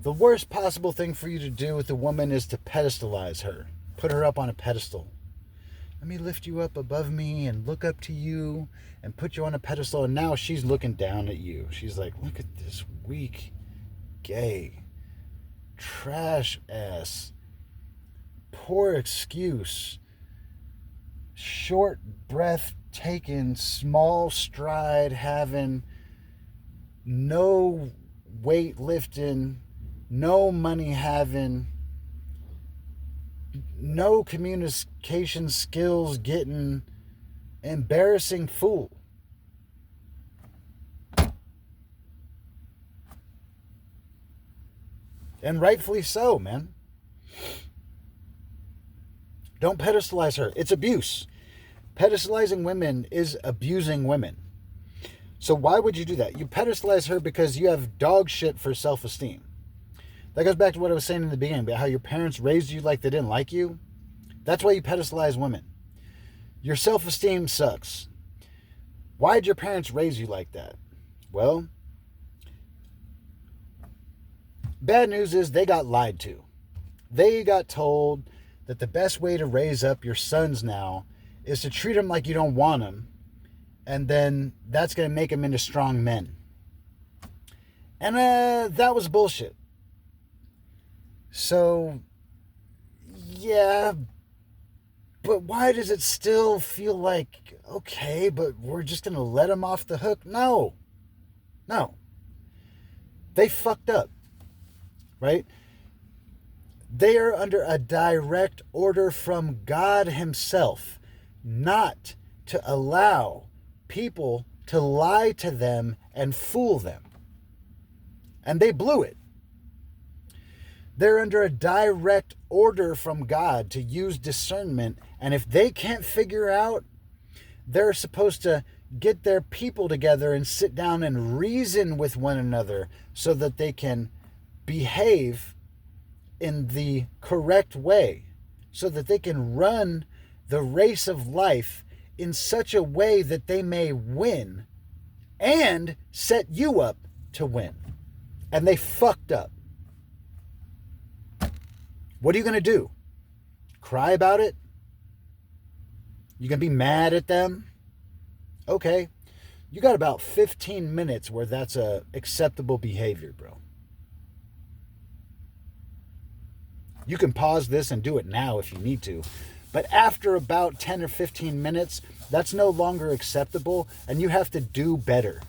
Speaker 1: The worst possible thing for you to do with a woman is to pedestalize her. Put her up on a pedestal. Let me lift you up above me and look up to you and put you on a pedestal. And now she's looking down at you. She's like, look at this weak, gay, trash ass, poor excuse, short breath taking, small stride having, no weight lifting, no money having, no communication skills getting, embarrassing fool. And rightfully so, man. Don't pedestalize her. It's abuse. Pedestalizing women is abusing women. So why would you do that? You pedestalize her because you have dog shit for self-esteem. That goes back to what I was saying in the beginning about how your parents raised you like they didn't like you. That's why you pedestalize women. Your self-esteem sucks. Why'd your parents raise you like that? Well, bad news is they got lied to. They got told that the best way to raise up your sons now is to treat them like you don't want them, and then that's going to make them into strong men. And that was bullshit. So, yeah, but why does it still feel like, okay, but we're just going to let them off the hook? No. They fucked up, right? They are under a direct order from God himself not to allow people to lie to them and fool them. And they blew it. They're under a direct order from God to use discernment. And if they can't figure out, they're supposed to get their people together and sit down and reason with one another so that they can behave in the correct way, so that they can run the race of life in such a way that they may win and set you up to win. And they fucked up. What are you going to do? Cry about it? You going to be mad at them? Okay. You got about 15 minutes where that's a acceptable behavior, bro. You can pause this and do it now if you need to. But after about 10 or 15 minutes, that's no longer acceptable and you have to do better.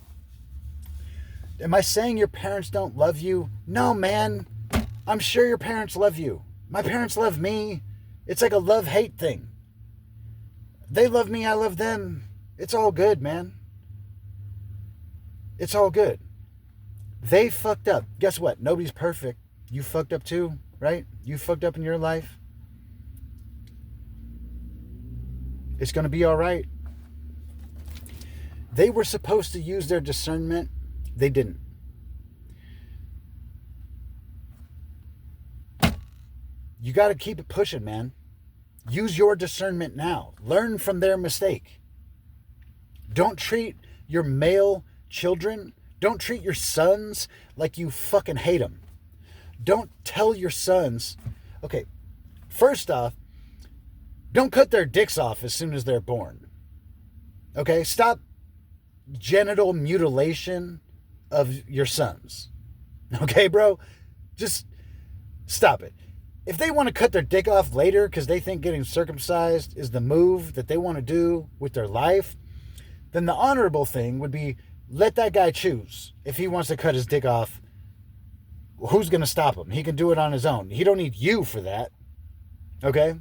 Speaker 1: Am I saying your parents don't love you? No, man. I'm sure your parents love you. My parents love me. It's like a love-hate thing. They love me, I love them. It's all good, man. It's all good. They fucked up. Guess what? Nobody's perfect. You fucked up too, right? You fucked up in your life. It's going to be all right. They were supposed to use their discernment. They didn't. You got to keep it pushing, man. Use your discernment now. Learn from their mistake. Don't treat your male children, don't treat your sons like you fucking hate them. Don't tell your sons, okay, first off, don't cut their dicks off as soon as they're born. Okay, stop genital mutilation of your sons. Okay, bro? Just stop it. If they want to cut their dick off later because they think getting circumcised is the move that they want to do with their life, then the honorable thing would be let that guy choose. If he wants to cut his dick off, who's going to stop him? He can do it on his own. He don't need you for that. Okay?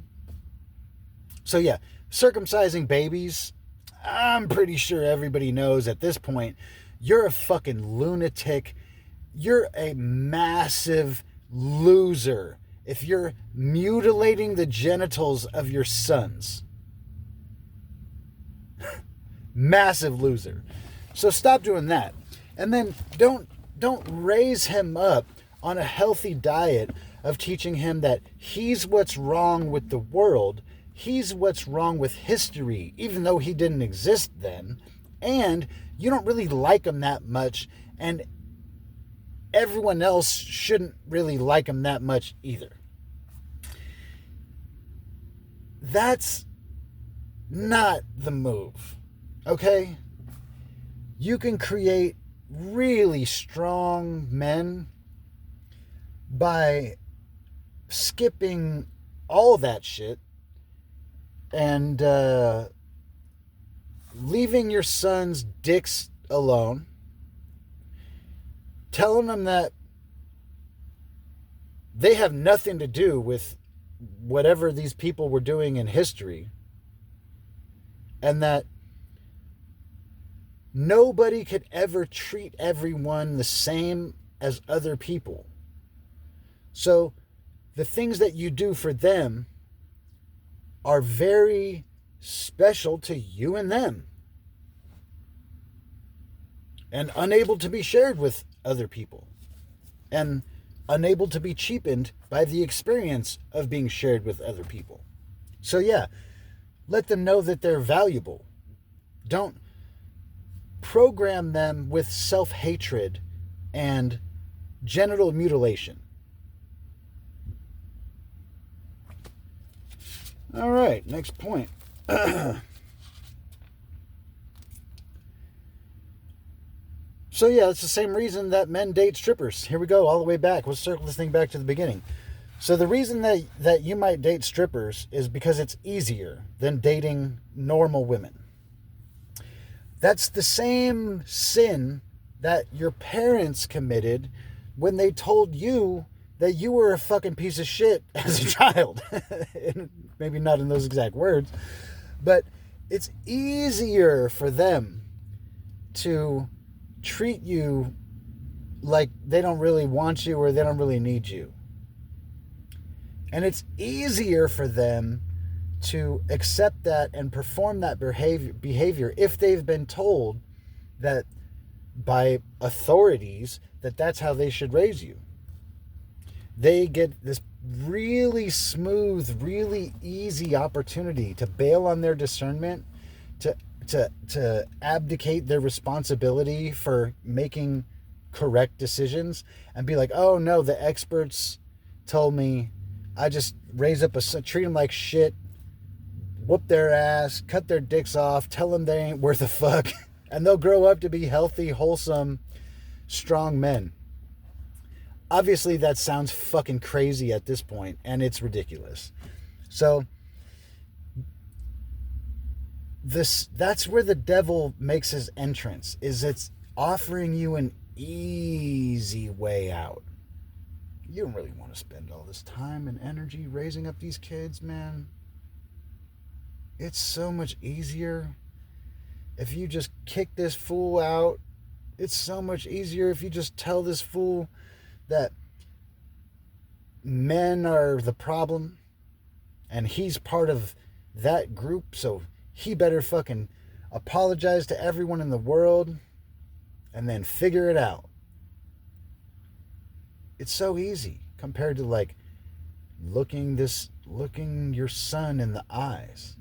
Speaker 1: So yeah, circumcising babies, I'm pretty sure everybody knows at this point, you're a fucking lunatic. You're a massive loser if you're mutilating the genitals of your sons. Massive loser. So stop doing that. And then don't raise him up on a healthy diet of teaching him that he's what's wrong with the world, he's what's wrong with history, even though he didn't exist then, and you don't really like him that much, and everyone else shouldn't really like him that much either. That's not the move, okay? You can create really strong men by skipping all that shit and leaving your sons' dicks alone, telling them that they have nothing to do with whatever these people were doing in history, and that nobody could ever treat everyone the same as other people. So the things that you do for them are very special to you and them, and unable to be shared with other people, and unable to be cheapened by the experience of being shared with other people. So yeah, let them know that they're valuable. Don't program them with self-hatred and genital mutilation. All right, next point. So yeah, it's the same reason that men date strippers. Here we go, all the way back. Let's circle this thing back to the beginning. So the reason that you might date strippers is because it's easier than dating normal women. That's the same sin that your parents committed when they told you that you were a fucking piece of shit as a child. Maybe not in those exact words, but it's easier for them to treat you like they don't really want you or they don't really need you. And it's easier for them to accept that and perform that behavior if they've been told that by authorities that that's how they should raise you. They get this really smooth, really easy opportunity to bail on their discernment, to abdicate their responsibility for making correct decisions and be like, oh no, the experts told me I just raise up treat them like shit, whoop their ass, cut their dicks off, tell them they ain't worth a fuck, and they'll grow up to be healthy, wholesome, strong men. Obviously, that sounds fucking crazy at this point, and it's ridiculous. So, that's where the devil makes his entrance, is it's offering you an easy way out. You don't really want to spend all this time and energy raising up these kids, man. It's so much easier if you just kick this fool out. It's so much easier if you just tell this fool that men are the problem and he's part of that group, so he better fucking apologize to everyone in the world and then figure it out. It's so easy compared to like looking your son in the eyes.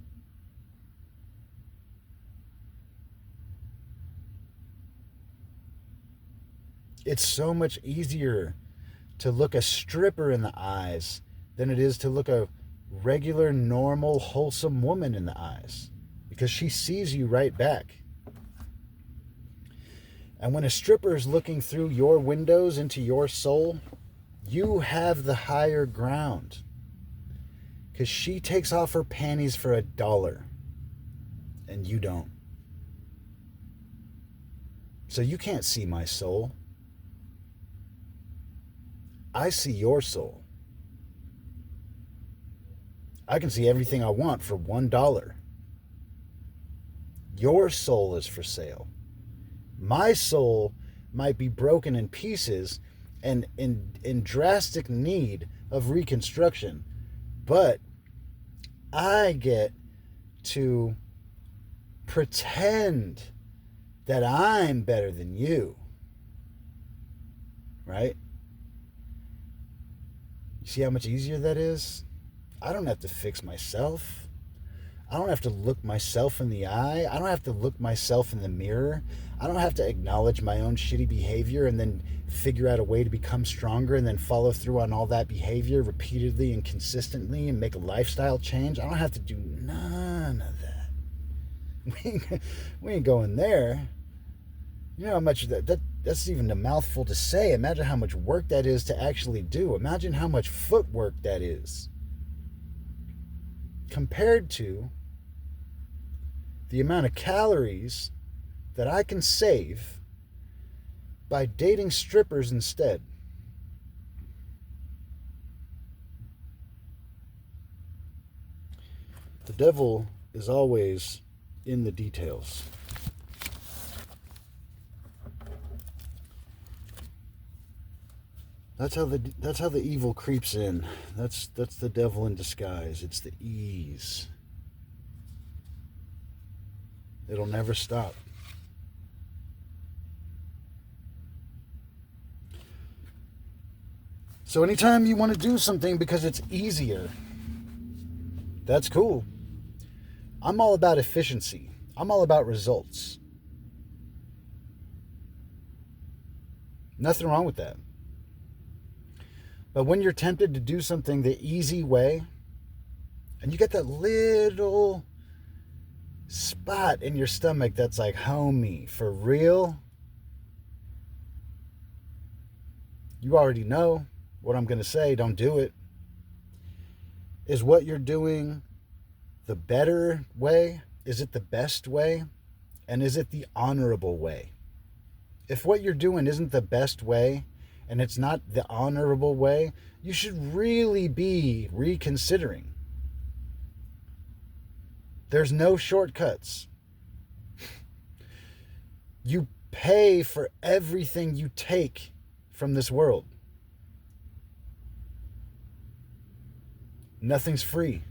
Speaker 1: It's so much easier to look a stripper in the eyes than it is to look a regular, normal, wholesome woman in the eyes, because she sees you right back. And when a stripper is looking through your windows into your soul, you have the higher ground, because she takes off her panties for $1 and you don't. So you can't see my soul. I see your soul. I can see everything I want for $1. Your soul is for sale. My soul might be broken in pieces and in drastic need of reconstruction, but I get to pretend that I'm better than you, right? You see how much easier that is? I don't have to fix myself. I don't have to look myself in the eye. I don't have to look myself in the mirror. I don't have to acknowledge my own shitty behavior and then figure out a way to become stronger and then follow through on all that behavior repeatedly and consistently and make a lifestyle change. I don't have to do none of that. We ain't going there. You know how much that's even a mouthful to say. Imagine how much work that is to actually do. Imagine how much footwork that is compared to the amount of calories that I can save by dating strippers instead. The devil is always in the details. That's how the evil creeps in. That's the devil in disguise. It's the ease. It'll never stop. So anytime you want to do something because it's easier, that's cool. I'm all about efficiency. I'm all about results. Nothing wrong with that. But when you're tempted to do something the easy way, and you get that little spot in your stomach that's like, homie, for real? You already know what I'm going to say. Don't do it. Is what you're doing the better way? Is it the best way? And is it the honorable way? If what you're doing isn't the best way, and it's not the honorable way, you should really be reconsidering. There's no shortcuts. You pay for everything you take from this world. Nothing's free.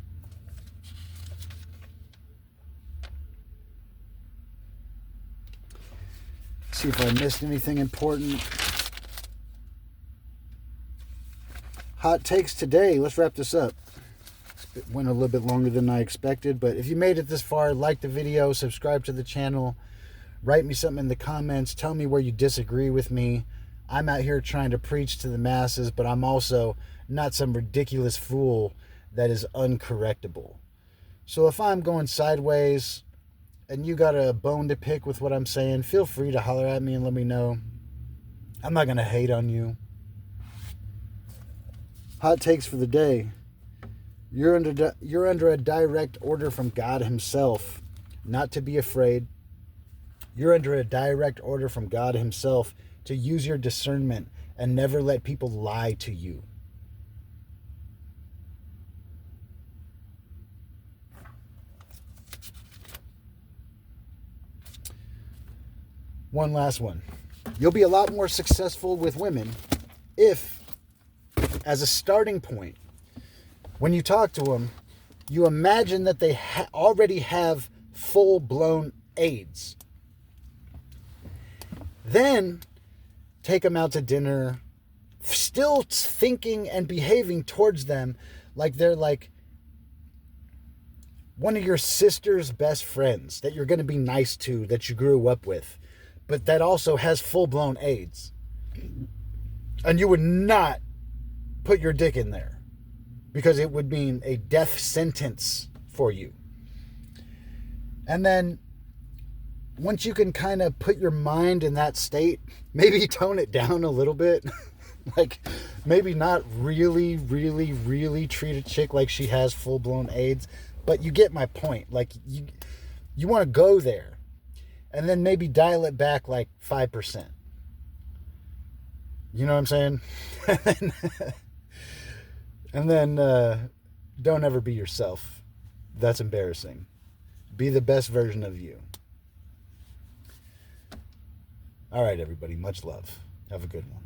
Speaker 1: See if I missed anything important. Hot takes today. Let's wrap this up. It went a little bit longer than I expected, but if you made it this far, like the video, subscribe to the channel, write me something in the comments, tell me where you disagree with me. I'm out here trying to preach to the masses, but I'm also not some ridiculous fool that is uncorrectable. So if I'm going sideways and you got a bone to pick with what I'm saying, feel free to holler at me and let me know. I'm not going to hate on you. Hot takes for the day. You're under a direct order from God himself not to be afraid. You're under a direct order from God himself to use your discernment and never let people lie to you. One last one. You'll be a lot more successful with women if, as a starting point, when you talk to them, you imagine that they already have full-blown AIDS. Then take them out to dinner, still thinking and behaving towards them like they're like one of your sister's best friends that you're going to be nice to, that you grew up with, but that also has full-blown AIDS. And you would not put your dick in there because it would mean a death sentence for you. And then once you can kind of put your mind in that state, maybe tone it down a little bit. Like, maybe not really, really, really treat a chick like she has full-blown AIDS, but you get my point. Like, you want to go there, and then maybe dial it back like 5%. You know what I'm saying? And then don't ever be yourself. That's embarrassing. Be the best version of you. All right, everybody. Much love. Have a good one.